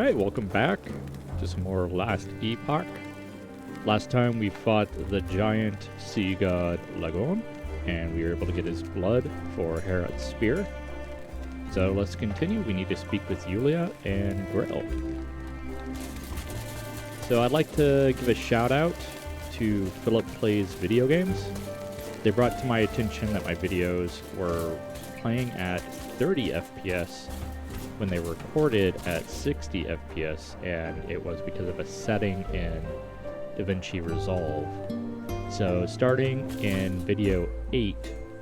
Alright, welcome back to some more Last Epoch. Last time we fought the giant sea god Lagon, and we were able to get his blood for Herod's spear. So let's continue. We need to speak with Yulia and Grell. So I'd like to give a shout out to Philip Plays Video Games. They brought to my attention that my videos were playing at 30 FPS when they were recorded at 60 FPS, and it was because of a setting in DaVinci Resolve. So starting in video 8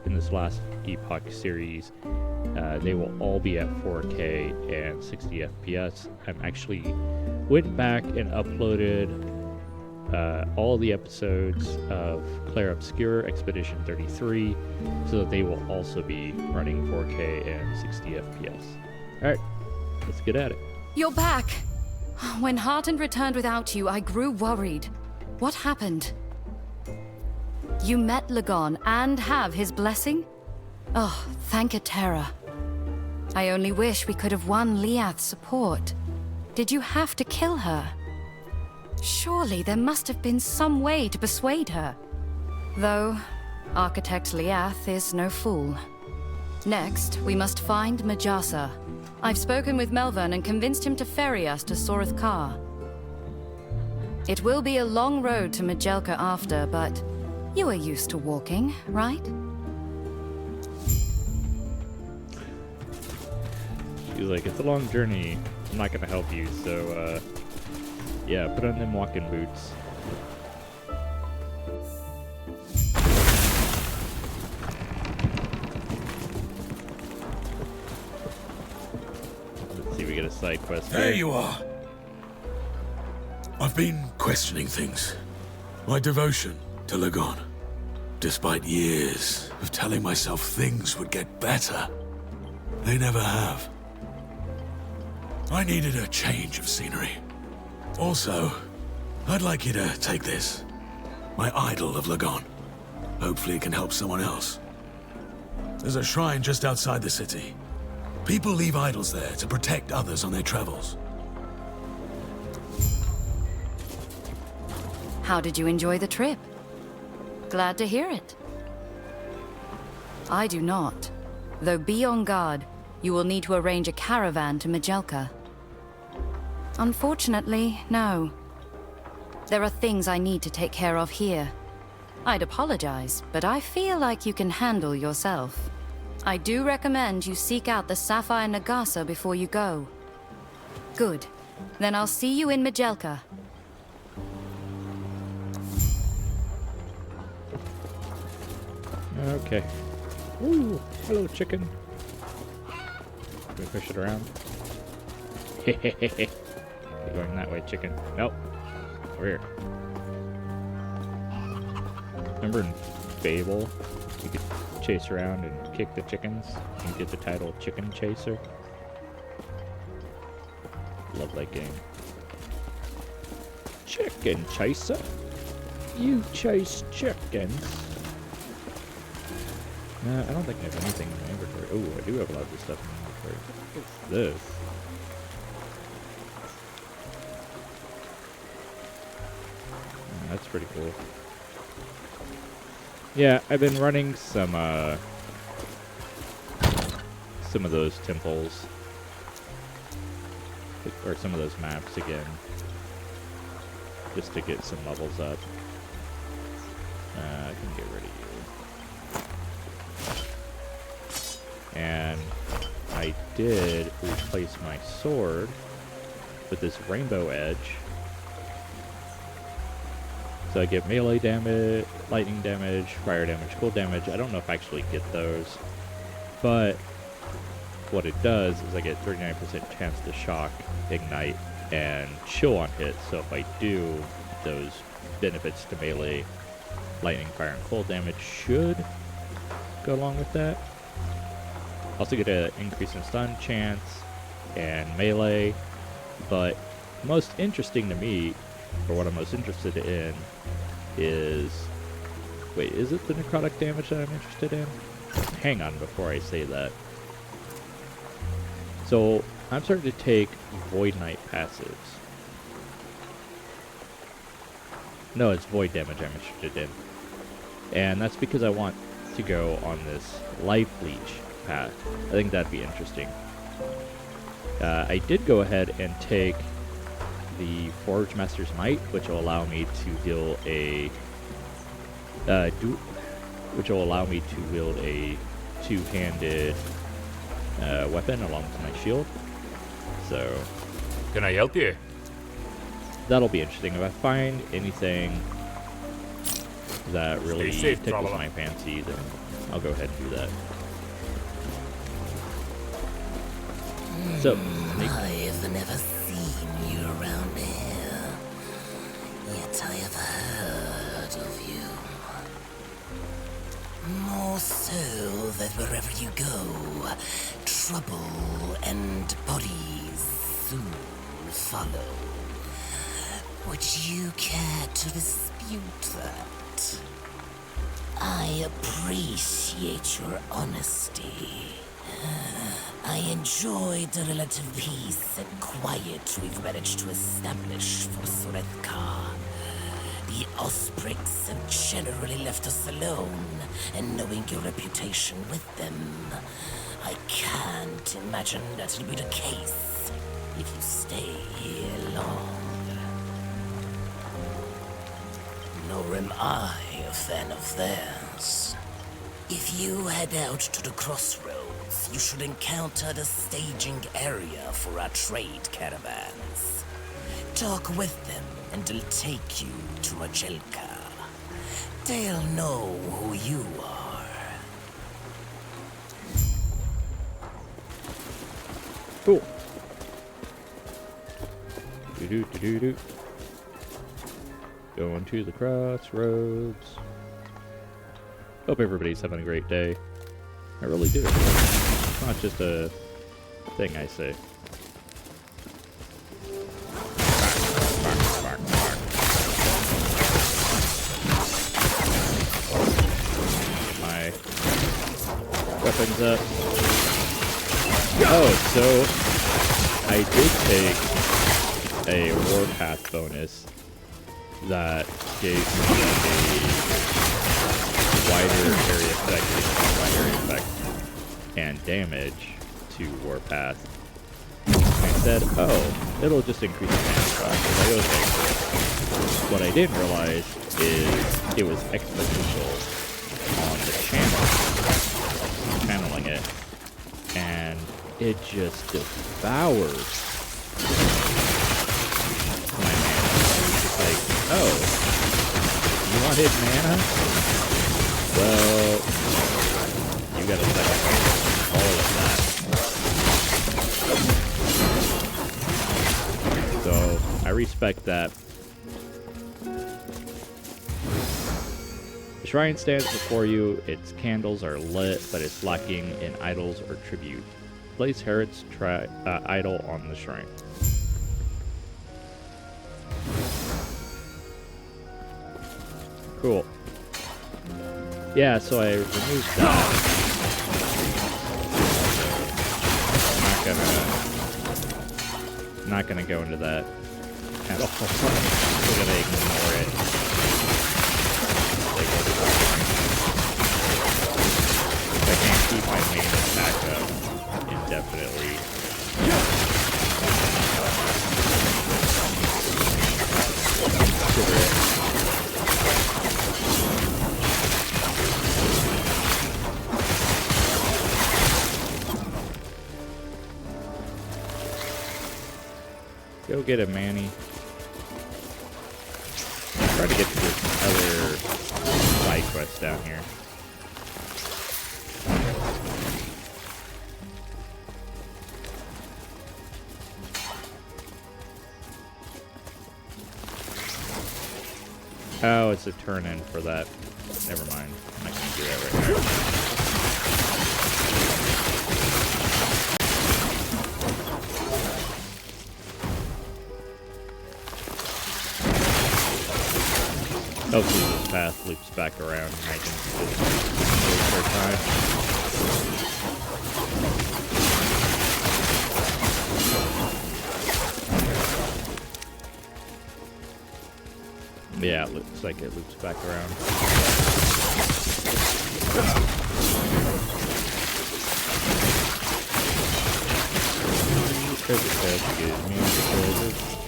in this Last Epoch series, they will all be at 4K and 60 FPS. I'm actually went back and uploaded all the episodes of Claire Obscure Expedition 33 so that they will also be running 4K and 60 FPS. Alright, let's get at it. You're back! When Hearten returned without you, I grew worried. What happened? You met Lagon and have his blessing? Oh, thank Atera. I only wish we could have won Liath's support. Did you have to kill her? Surely there must have been some way to persuade her. Though, Architect Liath is no fool. Next, we must find Majasa. I've spoken with Melvin and convinced him to ferry us to Soreth Kar. It will be a long road to Majelka after, but you are used to walking, right? She's like, it's a long journey. I'm not gonna help you, so, yeah, put on them walking boots. Let's see, we get a side quest here. There you are. I've been questioning things. My devotion to Lagon. Despite years of telling myself things would get better, they never have. I needed a change of scenery. Also, I'd like you to take this. My idol of Lagon. Hopefully it can help someone else. There's a shrine just outside the city. People leave idols there to protect others on their travels. How did you enjoy the trip? Glad to hear it. I do not. Though be on guard, you will need to arrange a caravan to Majelka. Unfortunately, no. There are things I need to take care of here. I'd apologize, but I feel like you can handle yourself. I do recommend you seek out the Sapphire Nagasa before you go. Good. Then I'll see you in Majelka. Okay. Ooh, hello, chicken. Can we push it around? Hehehehe. You're going that way, chicken. Nope. Over here. Remember in Fable, you could chase around and kick the chickens and get the title Chicken Chaser? Love that game. Chicken Chaser? You chase chickens? I don't think I have anything in my inventory. Oh, I do have a lot of this stuff in my inventory. What's this? That's pretty cool. Yeah, I've been running some of those temples. Or some of those maps again. Just to get some levels up. I can get rid of you. And I did replace my sword with this rainbow edge. So I get melee damage, lightning damage, fire damage, cold damage. I don't know if I actually get those. But what it does is I get 39% chance to shock, ignite, and chill on hit. So if I do, those benefits to melee, lightning, fire, and cold damage should go along with that. Also get an increase in stun chance and melee, but most interesting to me, or what I'm most interested in, is... Wait, is it the necrotic damage that I'm interested in? Hang on before I say that. So, I'm starting to take Void Knight passives. No, it's Void damage I'm interested in. And that's because I want to go on this Life Leech path. I think that'd be interesting. I did go ahead and take the Forge Master's Might, which will allow me to deal a... which will allow me to wield a two-handed weapon along with my shield. So... Can I help you? That'll be interesting. If I find anything that really Stay safe, tickles traveler. my fancy, then I'll go ahead and do that. So, I've never seen you around here, yet I have heard of you. More so that wherever you go, trouble and bodies soon follow. Would you care to dispute that? I appreciate your honesty. I enjoy the relative peace and quiet we've managed to establish for Sorethka. The Ospreys have generally left us alone, and knowing your reputation with them, I can't imagine that'll be the case if you stay here long. Nor am I a fan of theirs. If you head out to the crossroads, you should encounter the staging area for our trade caravans. Talk with them and they'll take you to Majelka. They'll know who you are. cool. Do-do-do-do-do. Going to the crossroads. Hope everybody's having a great day. I really do. It's not just a thing I say. My weapons up. Oh, so I did take a warpath bonus that gave me a wider area effect, wide area effect, and damage to warpath. I said, oh, it'll just increase the damage cost. I was like, okay. What I didn't realize is it was exponential on the channeling it, and it just devours my mana. It was just like, oh, you wanted mana? Well, you gotta sacrifice all of that. So, I respect that. The shrine stands before you, its candles are lit, but it's lacking in idols or tribute. Place Herod's idol on the shrine. Cool. Yeah, so I removed that. Not gonna go into that at all. We're gonna ignore it. I can't keep my main attack up indefinitely. Consider it. Go get a Manny. Try to get to this other side quest down here. Oh, it's a turn in for that. Never mind. I'm not gonna do that right now. Hopefully this path loops back around and I can just wait for time. Yeah, it looks like it loops back around. Treasure chest gives me treasure.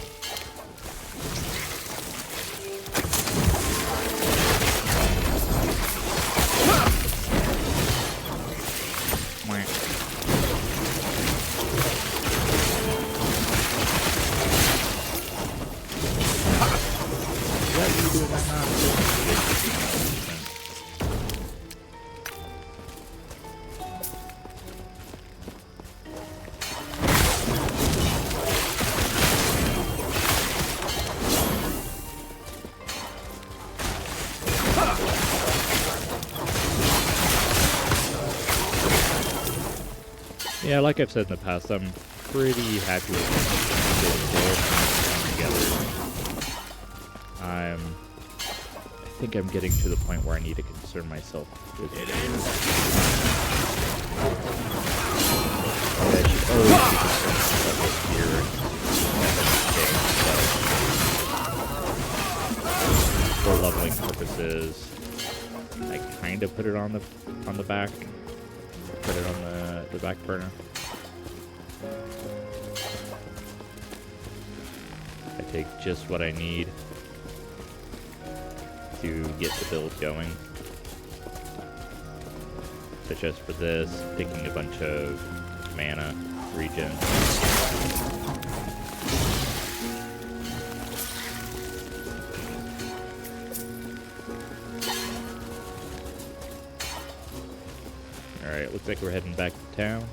Yeah, like I've said in the past, I'm pretty happy with the together. I think I'm getting to the point where I need to concern myself with it. I should always be concerned with gear and for leveling purposes. I kind of put it on the back. Put it on the back burner. I take just what I need to get the build going. Such as for this, taking a bunch of mana, regen. Alright, looks like we're heading back to town.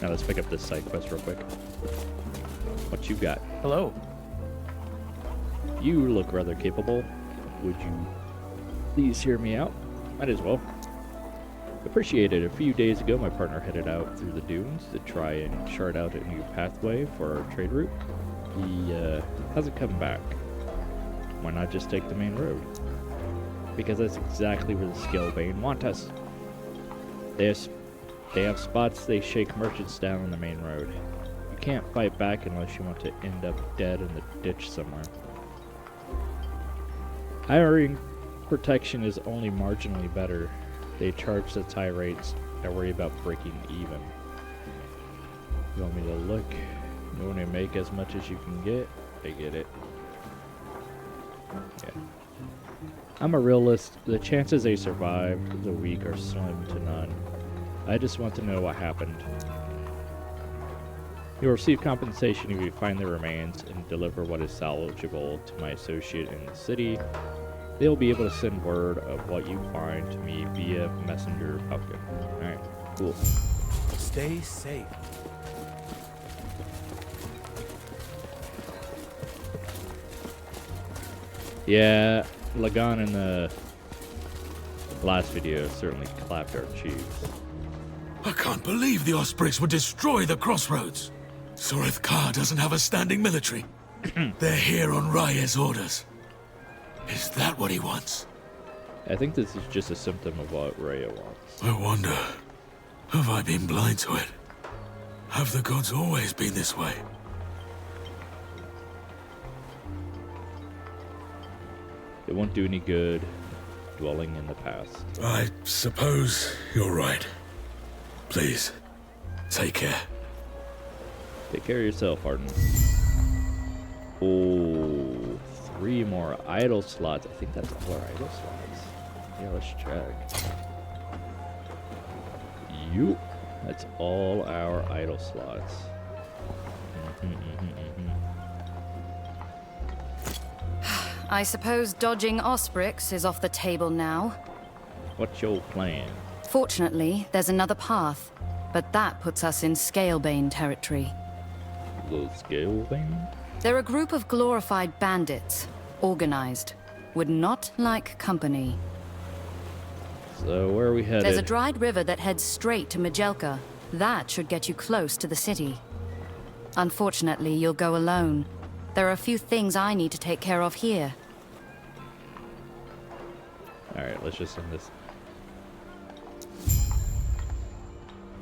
Now let's pick up this side quest real quick. What you got? Hello. You look rather capable. Would you please hear me out? Might as well. Appreciate it. A few days ago, my partner headed out through the dunes to try and chart out a new pathway for our trade route. He hasn't come back. Why not just take the main road? Because that's exactly where the Scalebane want us. They have spots they shake merchants down on the main road. You can't fight back unless you want to end up dead in the ditch somewhere. Hiring protection is only marginally better. They charge such high rates, I worry about breaking even. You want me to look? You want to make as much as you can get? I get it. Yeah. I'm a realist. The chances they survive the week are slim to none. I just want to know what happened. You'll receive compensation if you find the remains and deliver what is salvageable to my associate in the city. They'll be able to send word of what you find to me via messenger falcon. Alright, cool. Stay safe. Yeah, Lagan in the last video certainly clapped our cheeks. I can't believe the Ospreys would destroy the crossroads. Soreth Kar doesn't have a standing military. They're here on Raya's orders. Is that what he wants? I think this is just a symptom of what Raya wants. I wonder, have I been blind to it? Have the gods always been this way? It won't do any good dwelling in the past. I suppose you're right. Please, take care. Take care of yourself, Arden. Oh, 3 more idle slots. I think that's all our idle slots. Yeah, let's check. Yup, that's all our idle slots. I suppose dodging Osprix is off the table now. What's your plan? Fortunately, there's another path, but that puts us in Scalebane territory. The Scalebane? They're a group of glorified bandits, organized, would not like company. So where are we headed? There's a dried river that heads straight to Majelka. That should get you close to the city. Unfortunately, you'll go alone. There are a few things I need to take care of here. Alright, let's just end this.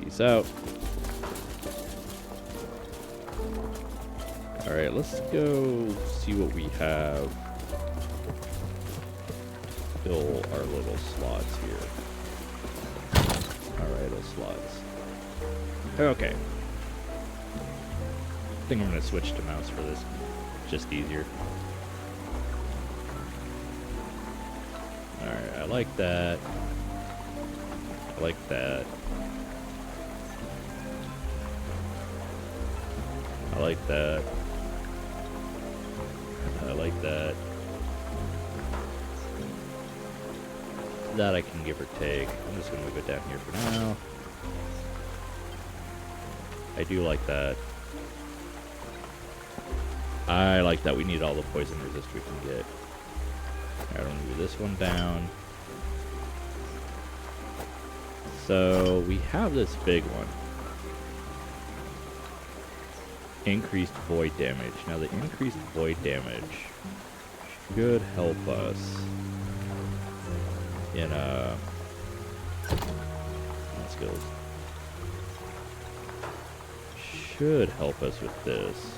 Peace out. Alright, let's go see what we have. Fill our little slots here. Alright, those slots. Okay. I think I'm going to switch to mouse for this. Just easier. Alright, I like that. I like that. I like that. I like that. That I can give or take. I'm just going to move it down here for now. I do like that. I like that we need all the poison resist we can get. I don't move this one down. So we have this big one. Increased void damage. Now the increased void damage should help us in skills. Should help us with this.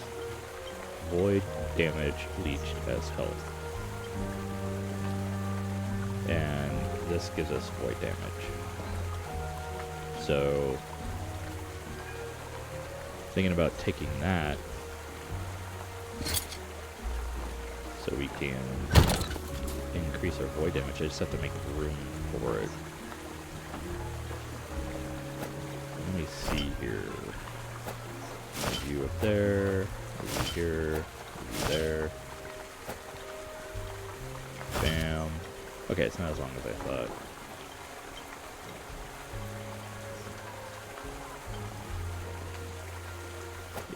Void damage leached as health. And this gives us void damage. So, thinking about taking that so we can increase our void damage. I just have to make room for it. Let me see here. You up there, over here, over there. Bam. Okay, it's not as long as I thought.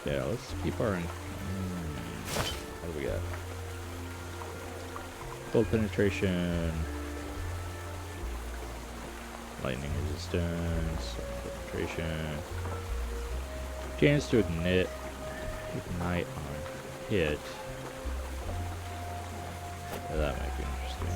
Yeah, let's keep our... what do we got? Cold penetration. Lightning resistance. Penetration. Chance to ignite on hit. Yeah, that might be interesting.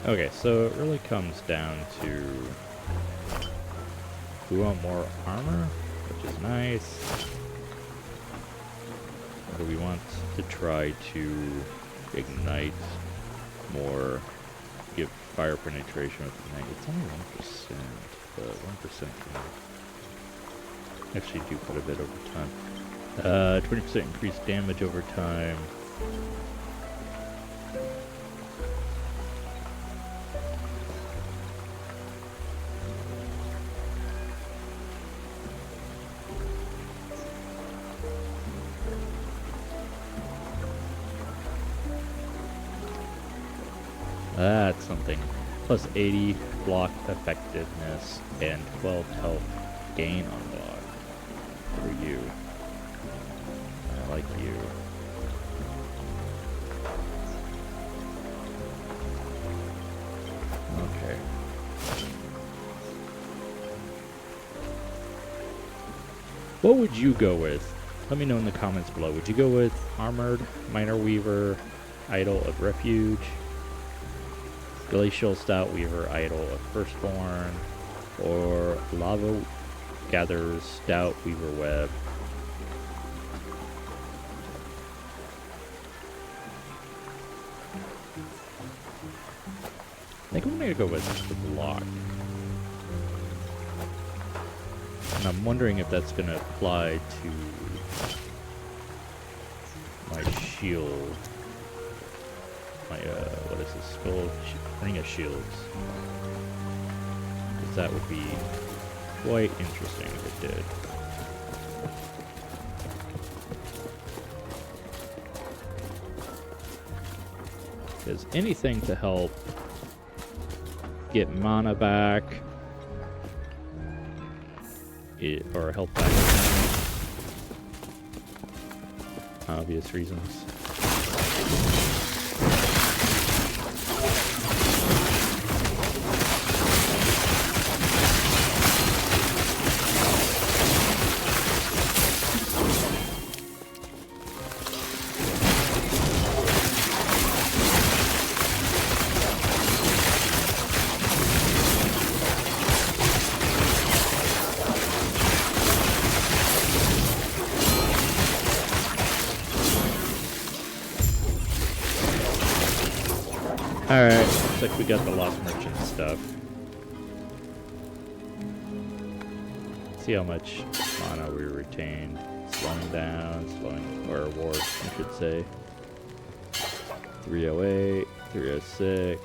Okay, so it really comes down to we want more armor, which is nice. Or do we want to try to ignite more, give fire penetration with ignite? It's only 1%, but 1% can actually do quite a bit over time. 20% increased damage over time. That's something. Plus 80 block effectiveness and 12 health gain on block. For you. I like you. Okay. What would you go with? Let me know in the comments below. Would you go with Armored, Minor Weaver, Idol of Refuge, Glacial Stout Weaver, Idol of Firstborn, or Lava Gatherer's Stout Weaver Web? I think I'm gonna go with the block. And I'm wondering if that's gonna apply to my shield. My, what is this? Skull Ring of Shields. Because that would be quite interesting if it did. Because anything to help get mana back, or help back obvious reasons. Alright, looks like we got the Lost Merchant stuff. See how much mana we retained. Slowing down, or ward, I should say. 308, 306.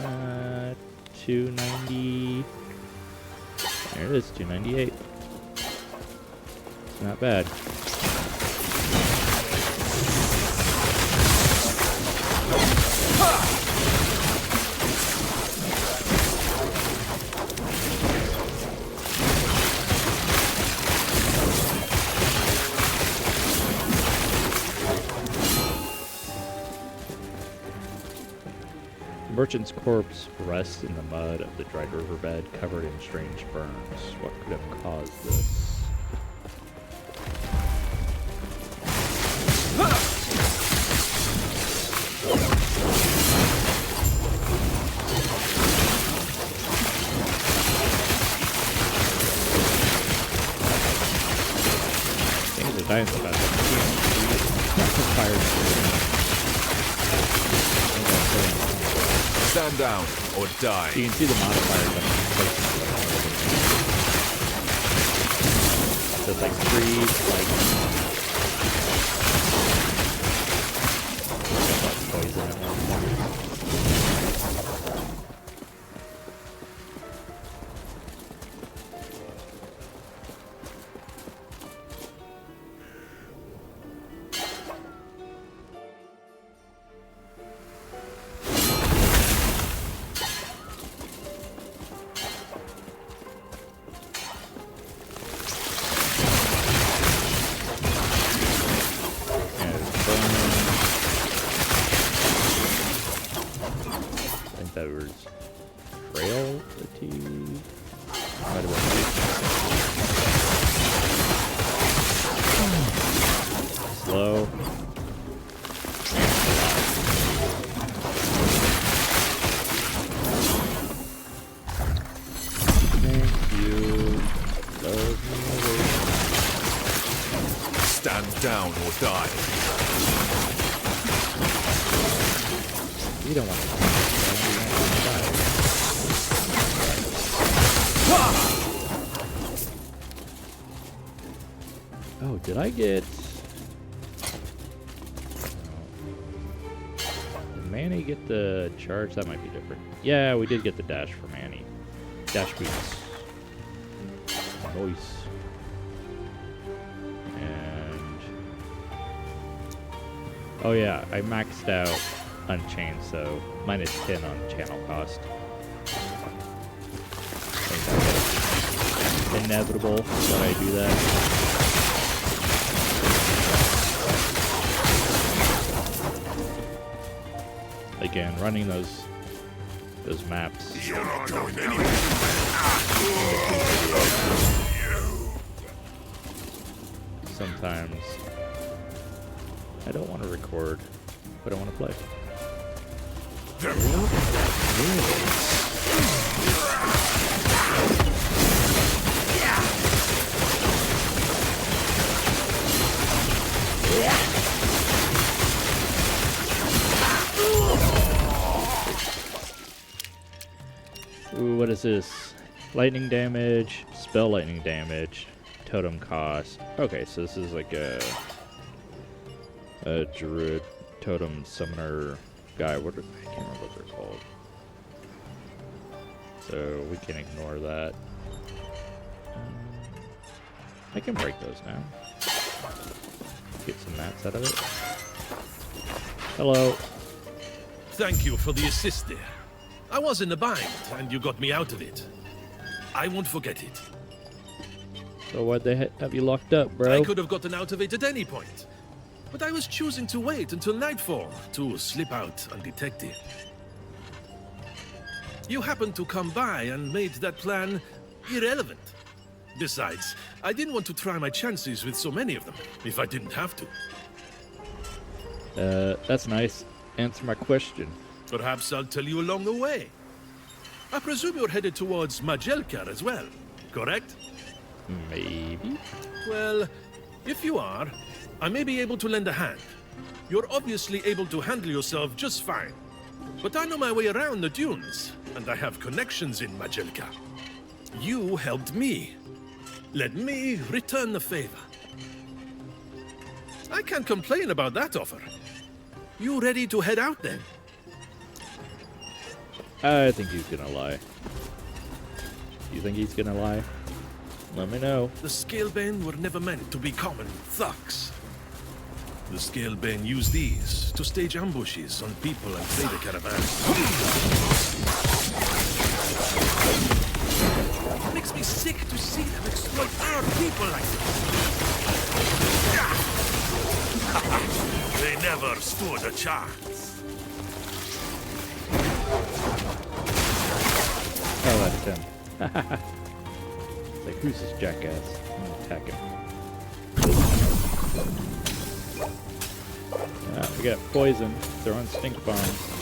Uh, 290. There it is, 298. Not bad. Merchant's corpse rests in the mud of the dried riverbed, covered in strange burns. What could have caused this? Things are dying so fast. Stand down or die. So you can see the modifiers on so it's like freeze, like poison at one point. That was frailty. Might have been slow. Thank you. Love me. Stand down or die. You don't want to. Oh, did I get... Did Manny get the charge? That might be different. Yeah, we did get the dash for Manny. Dash boots. Nice. And... Oh yeah, I maxed out Unchained, so -10 on channel cost. Inevitable that I do that. Again, running those maps. You're not going anywhere. Sometimes I don't want to record, but I want to play. Ooh, what is this? Lightning damage, spell lightning damage, totem cost. Okay, so this is like a druid totem summoner guy. I can't remember what they're called. So we can ignore that. I can break those down. Get some mats out of it. Hello. Thank you for the assist there. I was in a bind, and you got me out of it. I won't forget it. So why'd they have you locked up, bro? I could have gotten out of it at any point. But I was choosing to wait until nightfall to slip out undetected. You happened to come by and made that plan irrelevant. Besides, I didn't want to try my chances with so many of them, if I didn't have to. That's nice. Answer my question. Perhaps I'll tell you along the way. I presume you're headed towards Majelka as well, correct? Maybe? Well, if you are, I may be able to lend a hand. You're obviously able to handle yourself just fine. But I know my way around the dunes, and I have connections in Majelka. You helped me. Let me return the favor. I can't complain about that offer. You ready to head out then? I think he's gonna lie. You think he's gonna lie? Let me know. The Scalebane were never meant to be common thugs. The Scalebane use these to stage ambushes on people and trader caravans. It makes me sick to see them exploit our people like this. They never stood a chance. Oh, that's him. It's like, who's this jackass? I'm gonna attack him. We got poison. Throwing stink bombs.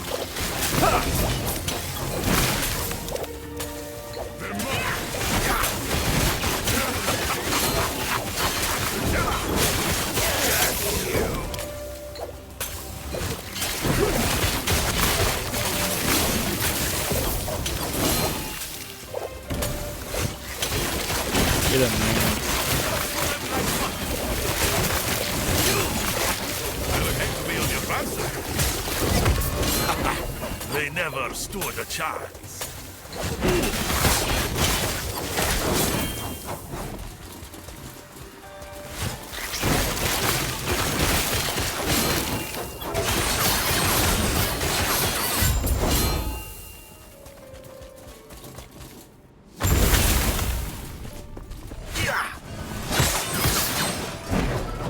Get him, man. They never stood a chance.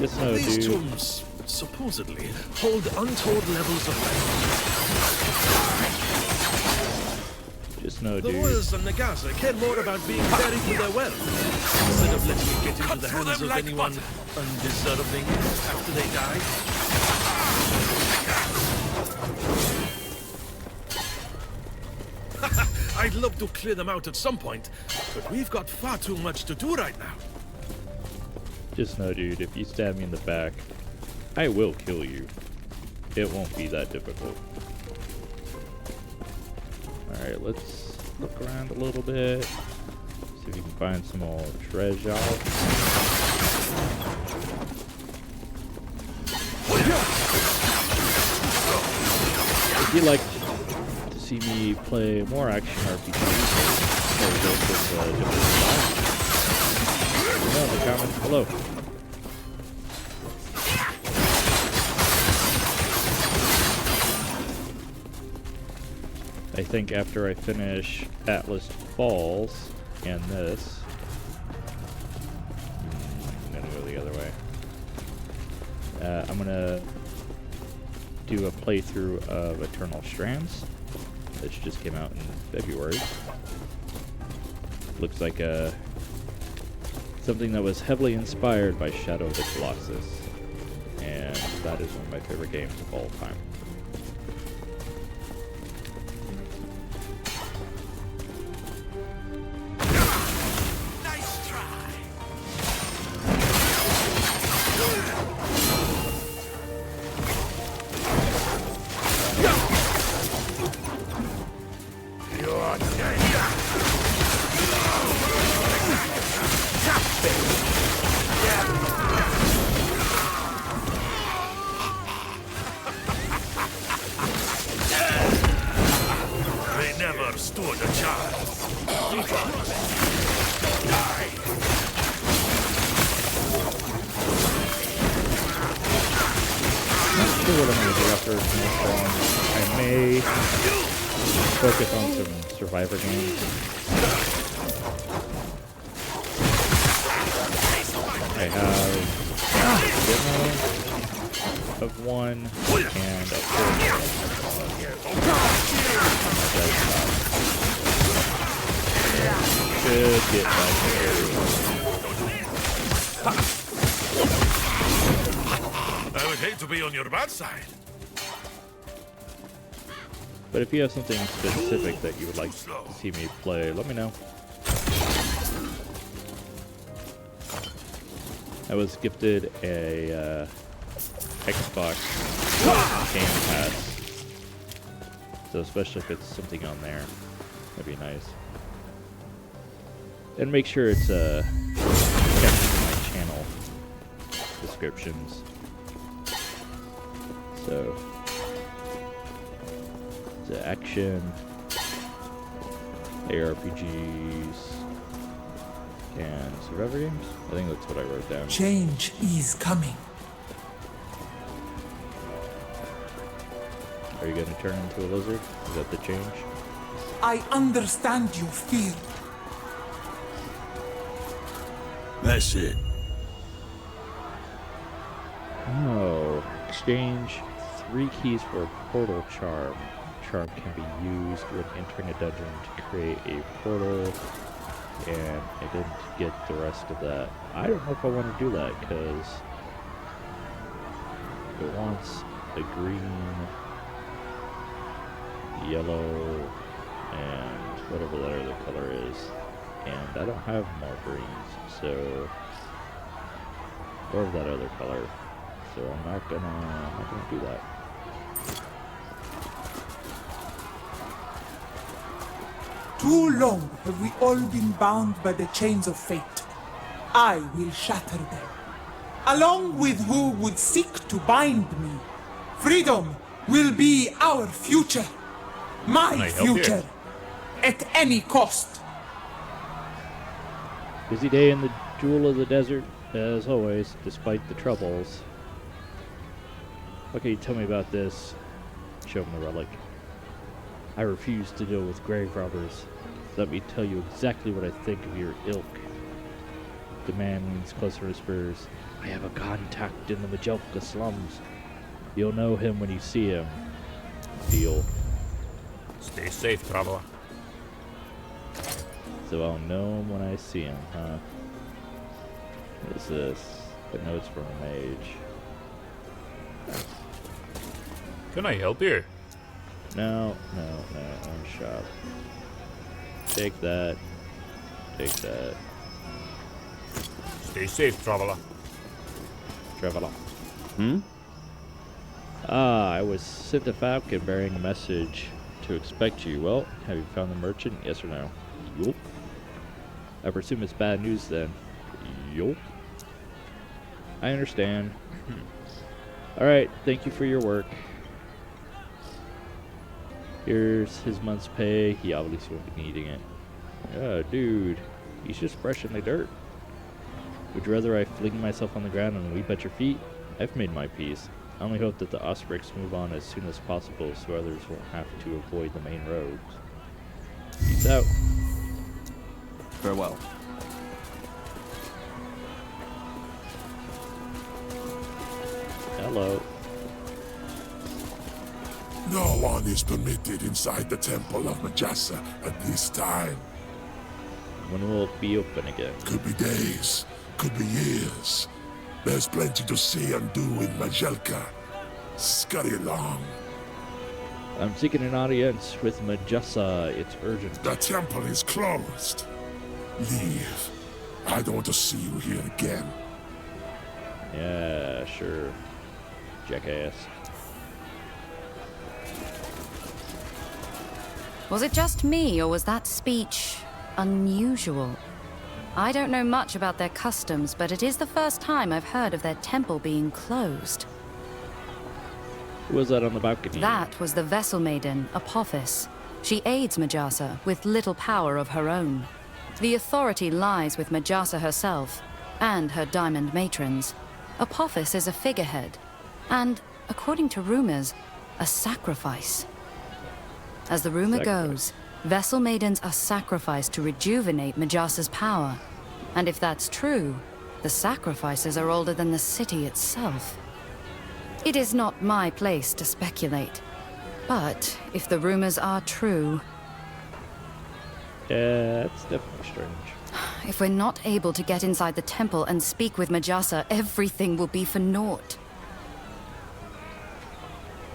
Just know, These dude. tombs supposedly hold untold levels of life. Just know, The dude. royals and Nagasa care more about being buried with their wealth instead of letting it get into the hands of anyone undeserving after they die. I'd love to clear them out at some point, but we've got far too much to do right now. Just know, dude, if you stab me in the back, I will kill you. It won't be that difficult. Alright, let's look around a little bit. See if we can find some more treasure. If you'd like to see me play more action RPGs, play those with different styles, let me know in the comments below. I think after I finish Atlas Falls and this, I'm gonna go the other way. I'm gonna do a playthrough of Eternal Strands, which just came out in February. Looks like something that was heavily inspired by Shadow of the Colossus, and that is one of my favorite games of all time. Stood a chance. first mission. I may focus on some survivor games. I have a demo of one and a full should get back there. I would hate to be on your bad side. But if you have something specific that you would like to see me play, let me know. I was gifted a Xbox Game Pass, so especially if it's something on there, that'd be nice. And make sure it's kept in my channel descriptions. So, the action, ARPGs, and survivor games? I think that's what I wrote down. Change is coming. Are you gonna turn into a lizard? Is that the change? I understand your fear. That's it. Oh, exchange 3 keys for a portal charm. Charm can be used when entering a dungeon to create a portal, and I didn't get the rest of that. I don't know if I want to do that, because it wants a green, yellow, and whatever that other color is. And I don't have more greens, so, or that other color. So I'm not gonna do that. Too long have we all been bound by the chains of fate. I will shatter them, along with who would seek to bind me. Freedom will be our future. My future. At any cost. Busy day in the Jewel of the Desert, as always, despite the troubles. What can you tell me about this? Show him the relic. I refuse to deal with grave robbers. Let me tell you exactly what I think of your ilk. The man leans closer and whispers, I have a contact in the Majelka slums. You'll know him when you see him. Deal. Stay safe, traveler. So I'll know him when I see him, huh? What is this? The notes from a mage. Can I help you? No, one shop. Take that. Take that. Stay safe, traveler. Traveler. I was sent a falcon bearing a message to expect you. Well, have you found the merchant? Yes or no? Yup. I presume it's bad news then. Yup. I understand. Alright, thank you for your work. Here's his month's pay. He obviously won't be needing it. Yeah, dude. He's just brushing the dirt. Would you rather I fling myself on the ground and weep at your feet? I've made my peace. I only hope that the Ospreys move on as soon as possible so others won't have to avoid the main roads. Peace out. Farewell. Hello. No one is permitted inside the Temple of Majasa at this time. When will it be open again? Could be days, could be years. There's plenty to see and do in Majelka. Scurry along. I'm seeking an audience with Majasa. It's urgent. The temple is closed. Leave. I don't want to see you here again. Yeah, sure. Jackass. Was it just me, or was that speech unusual? I don't know much about their customs, but it is the first time I've heard of their temple being closed. Who was that on the balcony? That was the vessel maiden, Apophis. She aids Majasa with little power of her own. The authority lies with Majasa herself and her diamond matrons. Apophis is a figurehead, and, according to rumors, A sacrifice. As the rumor goes, vessel maidens are sacrificed to rejuvenate Majasa's power. And if that's true, the sacrifices are older than the city itself. It is not my place to speculate. But if the rumors are true... Yeah, that's definitely strange. If we're not able to get inside the temple and speak with Majasa, everything will be for naught.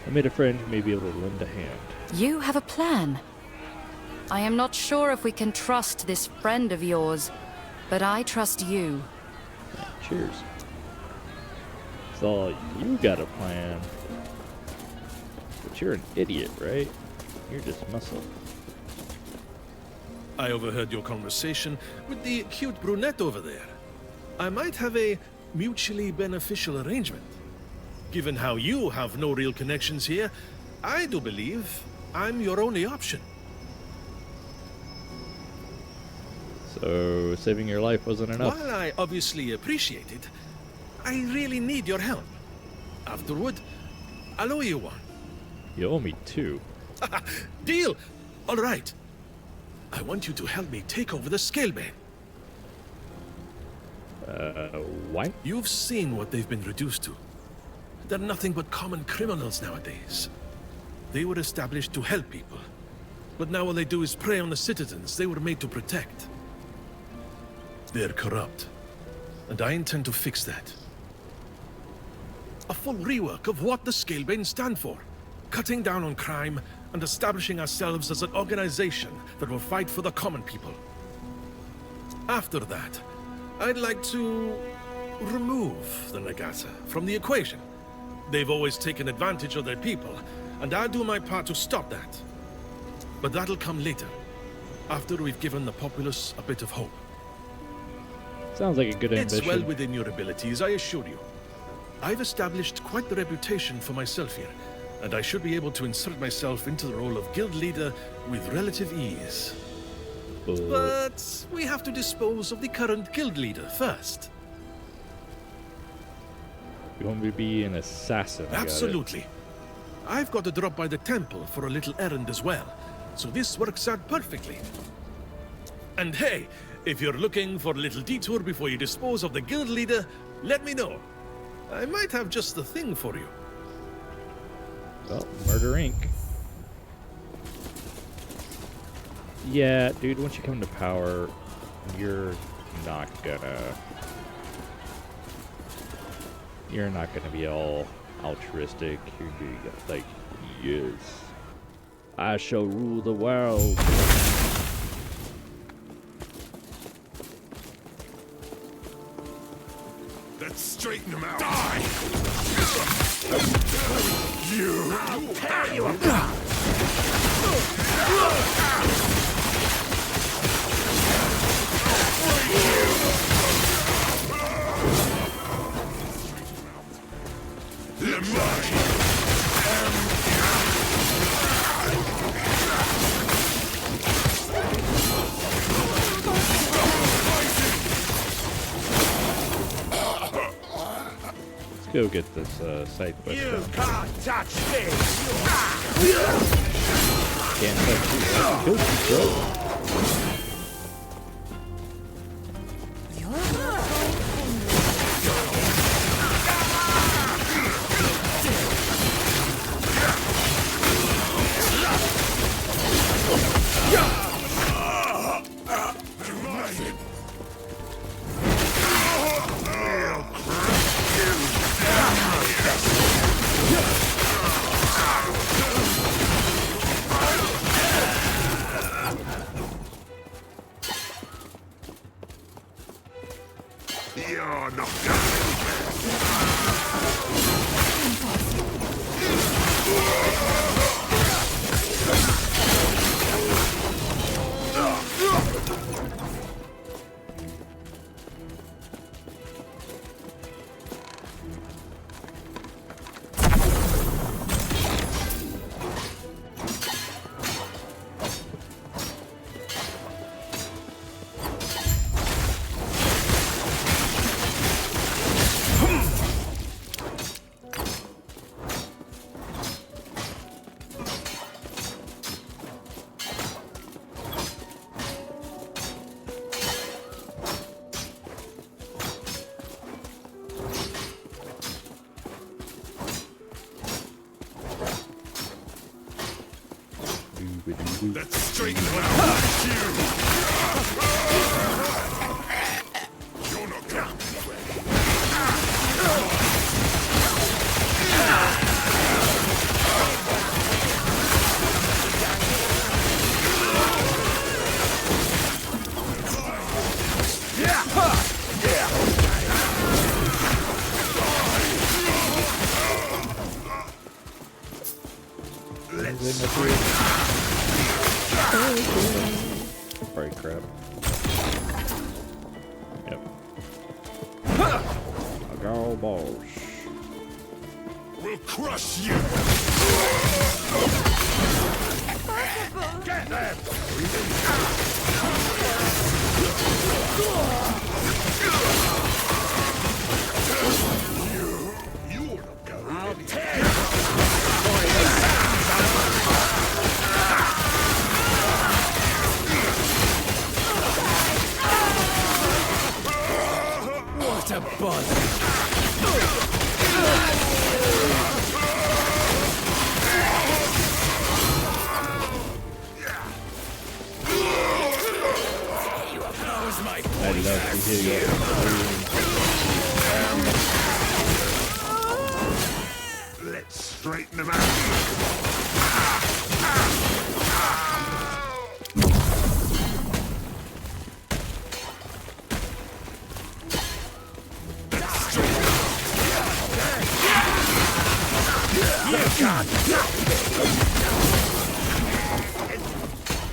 I made a friend who may be able to lend a hand. You have a plan. I am not sure if we can trust this friend of yours, but I trust you. Yeah, cheers. So you got a plan. But you're an idiot, right? You're just muscle. I overheard your conversation with the cute brunette over there. I might have a mutually beneficial arrangement. Given how you have no real connections here, I do believe I'm your only option. So saving your life wasn't enough. While I obviously appreciate it, I really need your help. Afterward, I'll owe you one. You owe me 2. Deal! All right. I want you to help me take over the Scalebane. Why? You've seen what they've been reduced to. They're nothing but common criminals nowadays. They were established to help people. But now all they do is prey on the citizens they were made to protect. They're corrupt. And I intend to fix that. A full rework of what the Scalebane stand for. Cutting down on crime and establishing ourselves as an organization that will fight for the common people. After that, I'd like to remove the Nagasa from the equation. They've always taken advantage of their people, and I'll do my part to stop that. But that'll come later, after we've given the populace a bit of hope. Sounds like a good ambition. It's well within your abilities, I assure you. I've established quite the reputation for myself here, and I should be able to insert myself into the role of guild leader with relative ease. But we have to dispose of the current guild leader first. You want me to be an assassin? Absolutely. I've got to drop by the temple for a little errand as well, so this works out perfectly. And hey, if you're looking for a little detour before you dispose of the guild leader, let me know. I might have just the thing for you. Well, Murder Inc. Yeah, dude, once you come to power, you're not gonna be all altruistic. You're gonna be like, yes, I shall rule the world. Let's straighten him out. Die! I'll tear you apart! Let's go get this side quest. You can't touch me! Can't touch you. Kill you, bro. Let's straighten him out. You're not coming. Probably crap. Yep. I go balls. We'll crush you. Get them. You're not going. I'll tear. What a buzz! I love to hear you. Let's straighten them out.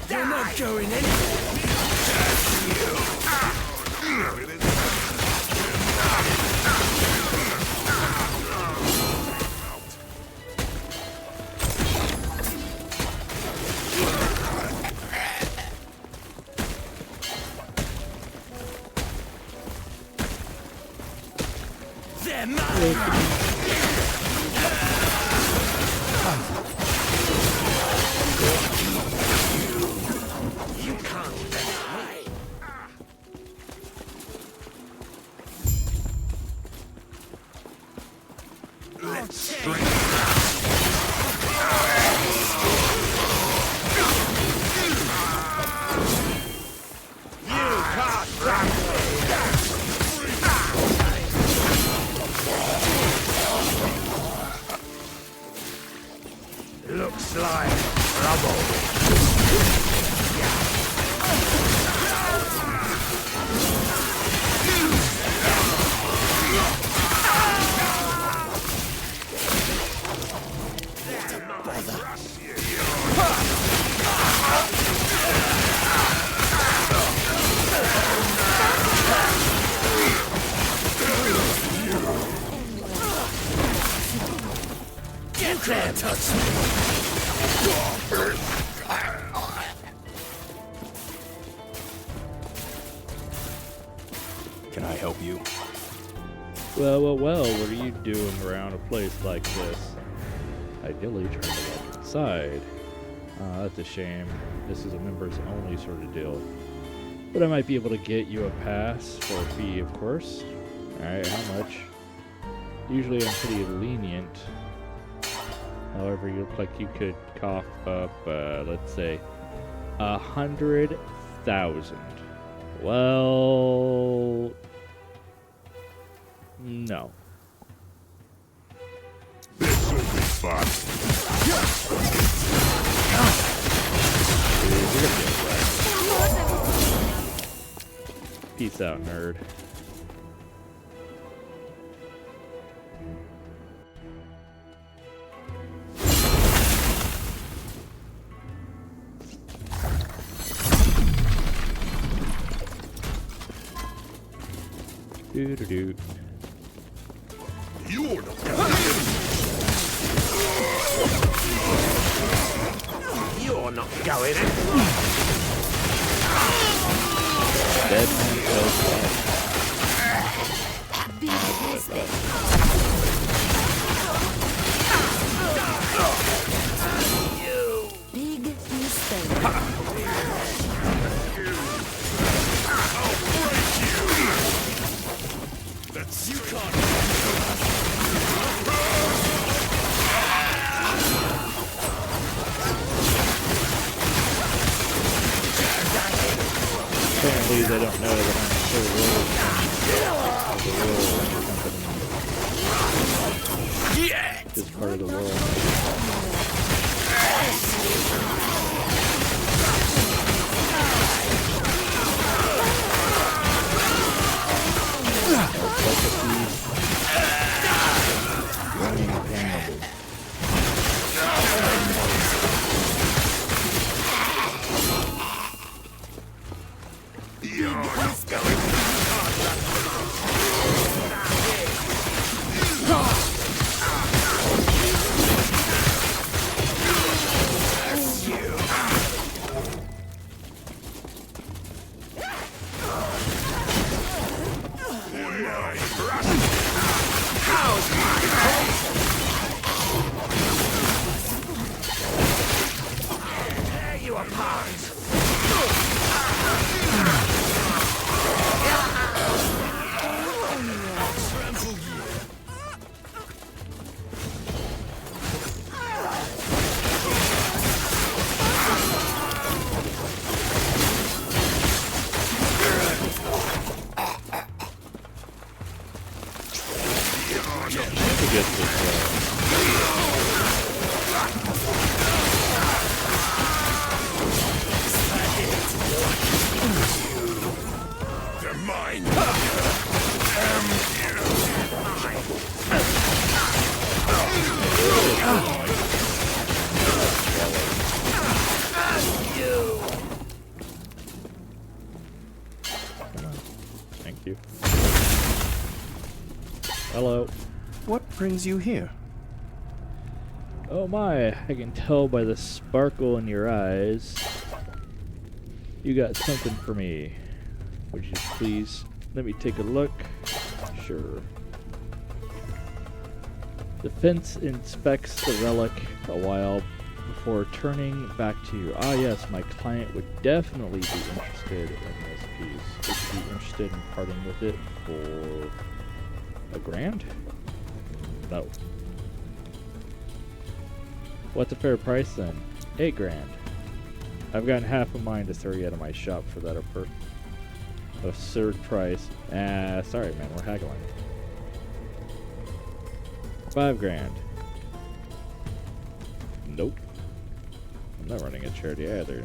You're not going anywhere! They're mine! Looks like trouble. Get there, touch me! Can I help you? Well, what are you doing around a place like this? Ideally, trying to walk inside. That's a shame. This is a members only sort of deal. But I might be able to get you a pass for a fee, of course. Alright, how much? Usually I'm pretty lenient. However, you look like you could cough up, let's say, 100,000. Well, no. This'll be fun. Peace out, nerd. Do-do-do. You're not You're not going anywhere. Dead man kills dead. Big mistake. Big mistake. That's you can't. case I don't know that I'm so rolled from the world company. This part of the world. Thank you. Hello. What brings you here? Oh my, I can tell by the sparkle in your eyes. You got something for me. Would you please let me take a look? Sure. The fence inspects the relic a while before turning back to you. Ah yes, my client would definitely be interested in this piece. Would you be interested in parting with it for $1,000? No. What's a fair price then? $8,000. I've gotten half of mine to throw you out of my shop for that absurd price. Sorry man, we're haggling. $5,000. Nope. I'm not running a charity either.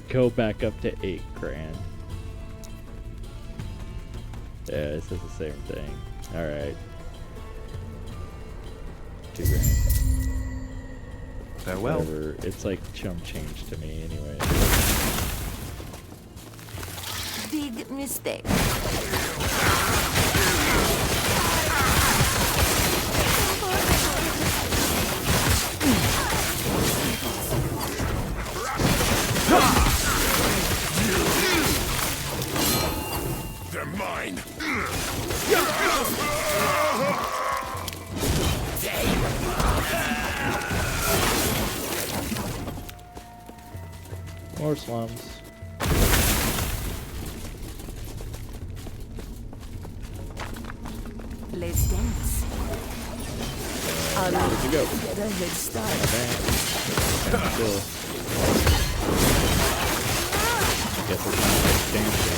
Go back up to $8,000. Yeah, this is the same thing. Alright. $2,000. Farewell. Whatever. It's like chump change to me anyway. Big mistake. They're mine. More slums. Let's dance. Where'd you go? Get a head start. Still. I guess we're kind of like dancing.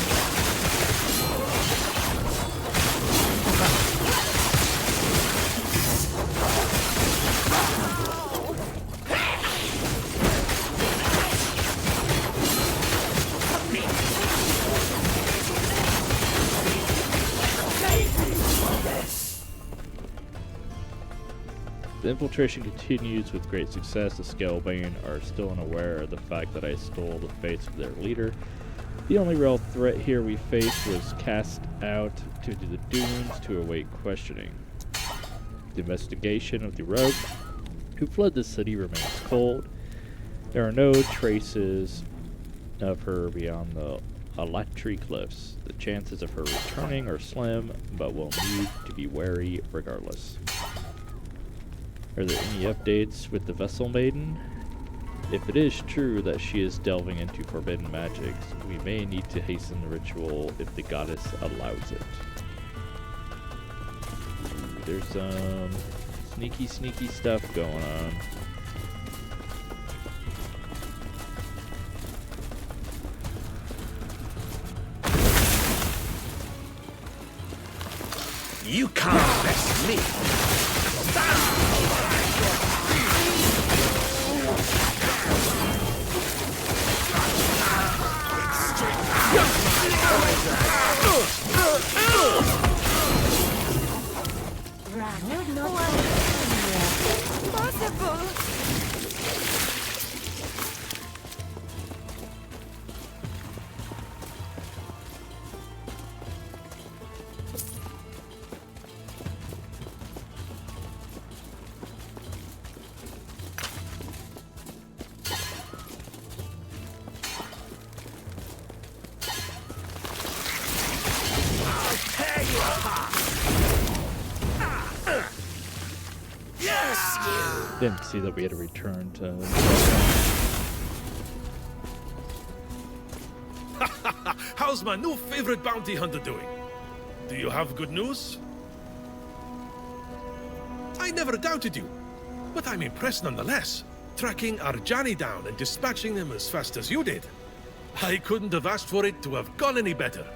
The infiltration continues with great success. The Scalebane are still unaware of the fact that I stole the face of their leader. The only real threat here we faced was cast out to the dunes to await questioning. The investigation of the rogue who fled the city remains cold. There are no traces of her beyond the Alatri cliffs. The chances of her returning are slim, but we'll need to be wary regardless. Are there any updates with the Vessel Maiden? If it is true that she is delving into forbidden magics, we may need to hasten the ritual if the goddess allows it. There's some sneaky stuff going on. You can't best me. Didn't see that we had to return to. How's my new favorite bounty hunter doing? Do you have good news? I never doubted you, but I'm impressed nonetheless. Tracking Arjani down and dispatching them as fast as you did. I couldn't have asked for it to have gone any better.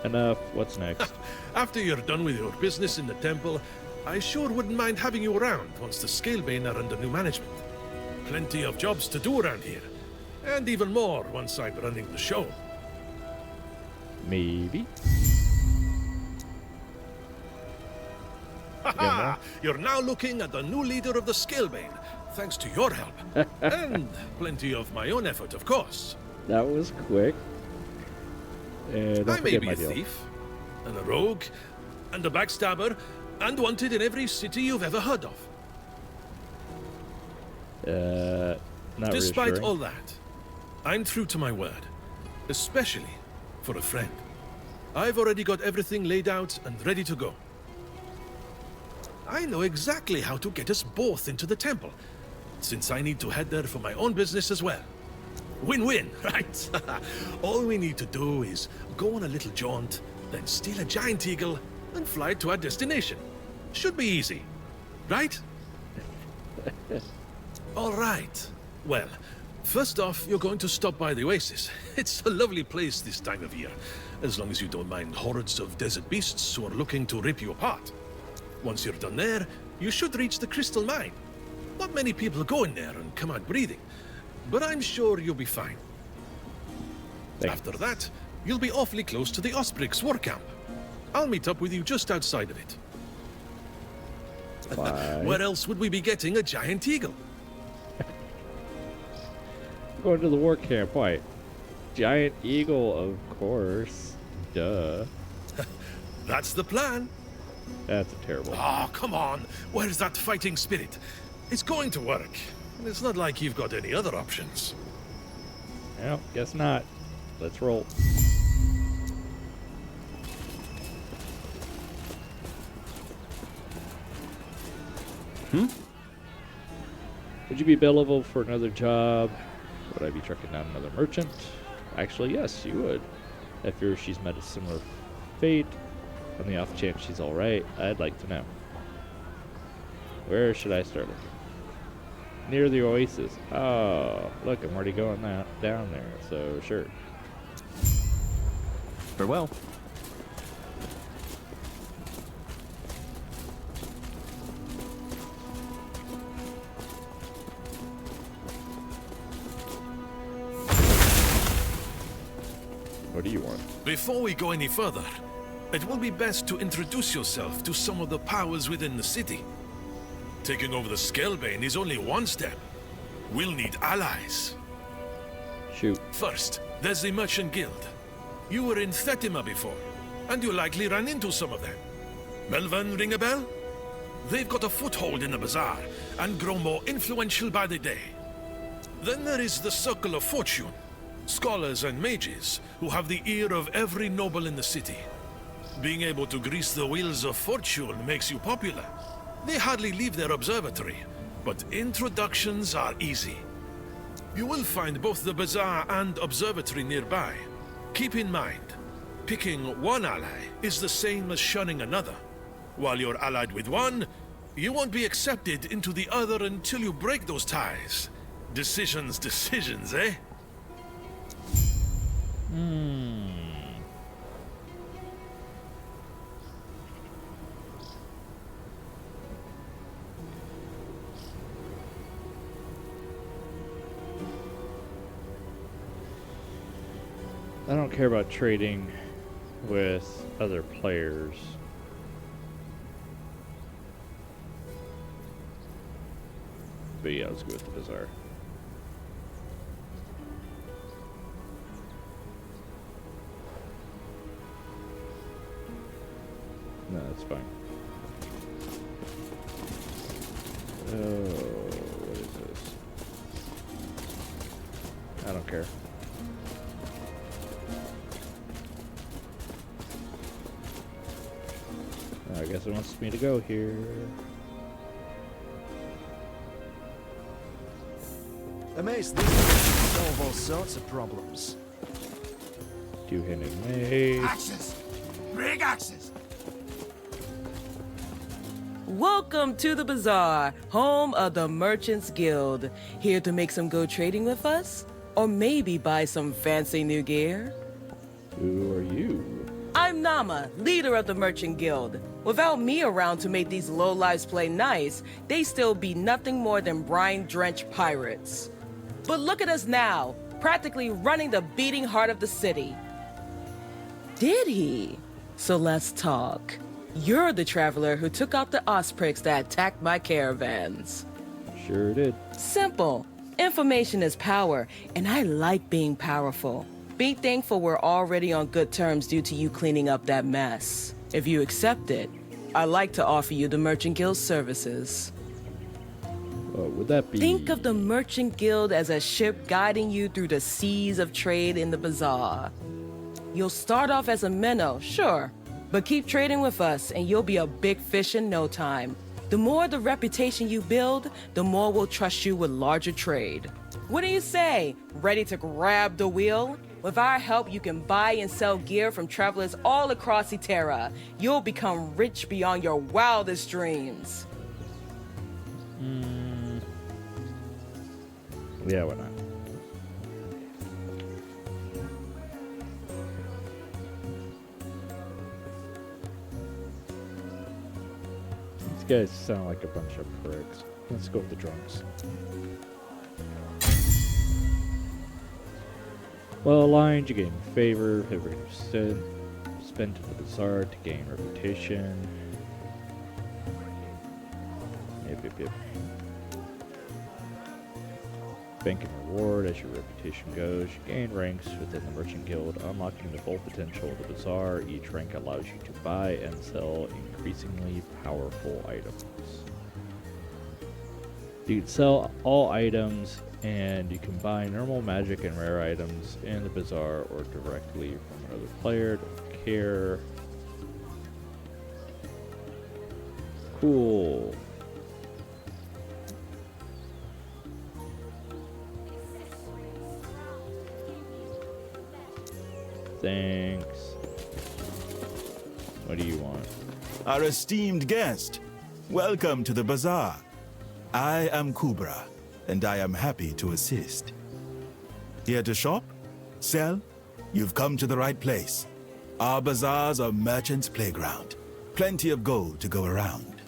Enough. What's next? After you're done with your business in the temple, I sure wouldn't mind having you around once the Scalebane are under new management. Plenty of jobs to do around here. And even more once I'm running the show. Maybe. Haha! You're now looking at the new leader of the Scalebane, thanks to your help. And plenty of my own effort, of course. That was quick. Don't I may forget be my a deal. thief, and a rogue, and a backstabber, and wanted in every city you've ever heard of. Not Despite reassuring. all that, I'm true to my word, especially for a friend. I've already got everything laid out and ready to go. I know exactly how to get us both into the temple, since I need to head there for my own business as well. Win-win, right? All we need to do is go on a little jaunt, then steal a giant eagle, and fly to our destination. Should be easy, right? All right. Well, first off, you're going to stop by the oasis. It's a lovely place this time of year, as long as you don't mind hordes of desert beasts who are looking to rip you apart. Once you're done there, you should reach the crystal mine. Not many people go in there and come out breathing, but I'm sure you'll be fine. Thanks. After that, you'll be awfully close to the Osprix war camp. I'll meet up with you just outside of it. Why? Where else would we be getting a giant eagle? Going to the war camp. Why? Giant eagle, of course. Duh. That's the plan. That's terrible. Oh, come on. Where's that fighting spirit? It's going to work. It's not like you've got any other options. Well, guess not. Let's roll. Would you be billable for another job? Would I be tracking down another merchant? Actually, yes, you would. If she's met a similar fate, on the off chance she's alright, I'd like to know. Where should I start looking? Near the oasis. Oh, look, I'm already going down there, so sure. Farewell. What do you want? Before we go any further, it will be best to introduce yourself to some of the powers within the city. Taking over the Scalebane is only one step. We'll need allies. Shoot. First, there's the Merchant Guild. You were in Thetima before, and you likely ran into some of them. Melvin ring a bell? They've got a foothold in the bazaar, and grow more influential by the day. Then there is the Circle of Fortune. Scholars and mages who have the ear of every noble in the city. Being able to grease the wheels of fortune makes you popular. They hardly leave their observatory, but introductions are easy. You will find both the bazaar and observatory nearby. Keep in mind, picking one ally is the same as shunning another. While you're allied with one, you won't be accepted into the other until you break those ties. Decisions, eh? I don't care about trading with other players. But yeah, let's go with the bazaar. No, that's fine. Oh, what is this? I don't care. I guess it wants me to go here. Amazed these things solve all sorts of problems. Two-handed mace. Axes! Big axes! Welcome to the Bazaar, home of the Merchants Guild. Here to make some go trading with us? Or maybe buy some fancy new gear? Who are you? I'm Nama, leader of the Merchant Guild. Without me around to make these lowlifes play nice, they still be nothing more than brine-drenched pirates. But look at us now, practically running the beating heart of the city. Did he? So let's talk. You're the traveler who took out the Ospreys that attacked my caravans. Sure did. Simple. Information is power, and I like being powerful. Be thankful we're already on good terms due to you cleaning up that mess. If you accept it, I'd like to offer you the Merchant Guild's services. Would that be... Think of the Merchant Guild as a ship guiding you through the seas of trade in the bazaar. You'll start off as a minnow, sure, but keep trading with us and you'll be a big fish in no time. The more the reputation you build, the more we'll trust you with larger trade. What do you say? Ready to grab the wheel? With our help, you can buy and sell gear from travelers all across Eterra. You'll become rich beyond your wildest dreams. Yeah, why not? These guys sound like a bunch of pricks. Let's go with the drunks. Well aligned, you gain favor, every spent to the bazaar to gain reputation. Yep. Bank and reward as your reputation goes. You gain ranks within the Merchant Guild, unlocking the full potential of the bazaar. Each rank allows you to buy and sell increasingly powerful items. You can sell all items, and you can buy normal magic and rare items in the bazaar or directly from another player. Don't care. Cool. Thanks. What do you want? Our esteemed guest, welcome to the bazaar. I am Kubra, and I am happy to assist. Here to shop? Sell? You've come to the right place. Our bazaar's a merchant's playground. Plenty of gold to go around.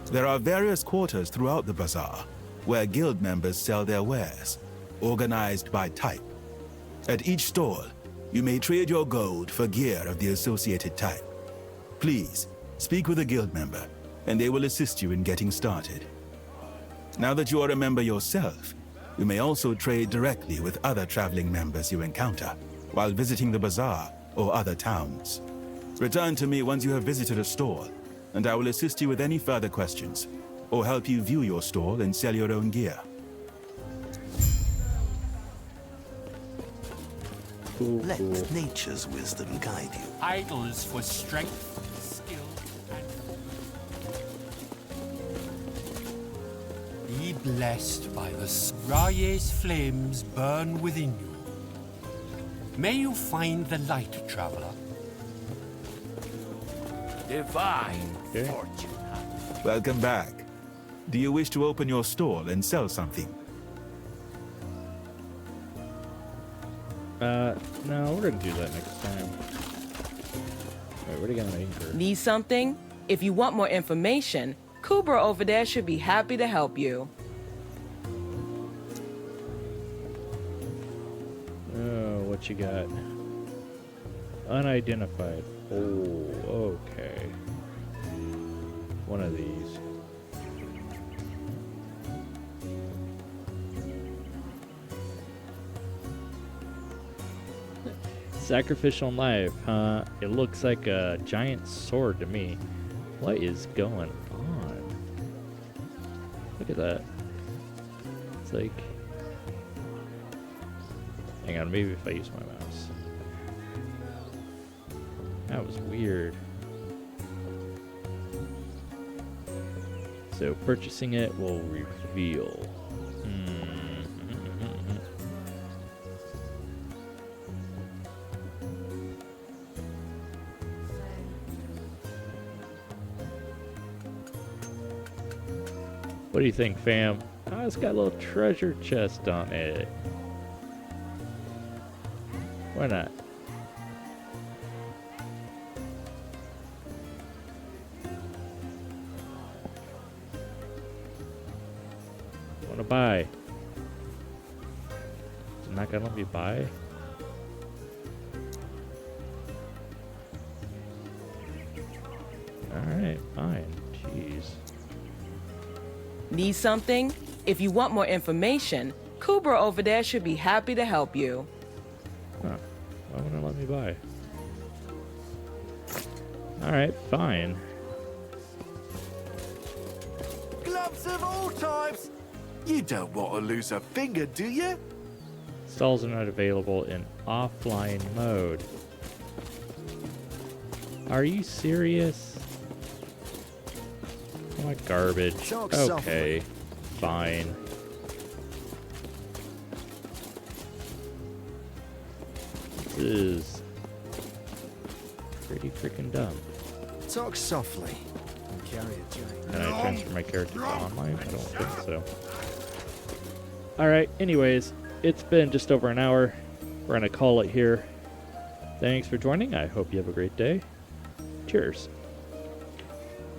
There are various quarters throughout the bazaar, where guild members sell their wares, organized by type. At each stall, you may trade your gold for gear of the associated type. Please, speak with a guild member, and they will assist you in getting started. Now that you are a member yourself, you may also trade directly with other traveling members you encounter while visiting the bazaar or other towns. Return to me once you have visited a stall, and I will assist you with any further questions, or help you view your stall and sell your own gear. Let nature's wisdom guide you. Idols for strength, skill, and... Be blessed by the Raye's flames burn within you. May you find the light, traveler. Divine fortune. Welcome back. Do you wish to open your stall and sell something? No, we're gonna do that next time. Wait, what are you gonna make her? Need something? If you want more information, Kubra over there should be happy to help you. Oh, what what you got? Unidentified. Oh, okay. One of these. Sacrificial knife, huh? It looks like a giant sword to me. What is going on? Look at that. It's like... Hang on, maybe if I use my mouse. That was weird. So purchasing it will reveal. What do you think, fam? Oh, it's got a little treasure chest on it. Why not? Wanna buy? It's not gonna let me buy? Alright, fine. Jeez. Need something? If you want more information, Kubra over there should be happy to help you. Huh. Why wouldn't it let me buy? Alright, fine. Gloves of all types! You don't want to lose a finger, do you? Stalls are not available in offline mode. Are you serious? Oh, my garbage. Okay, fine. This is pretty freaking dumb. Talk softly and carry a giant. Can I transfer my character to online? I don't think so. Alright, anyways, it's been just over an hour. We're gonna call it here. Thanks for joining. I hope you have a great day. Cheers.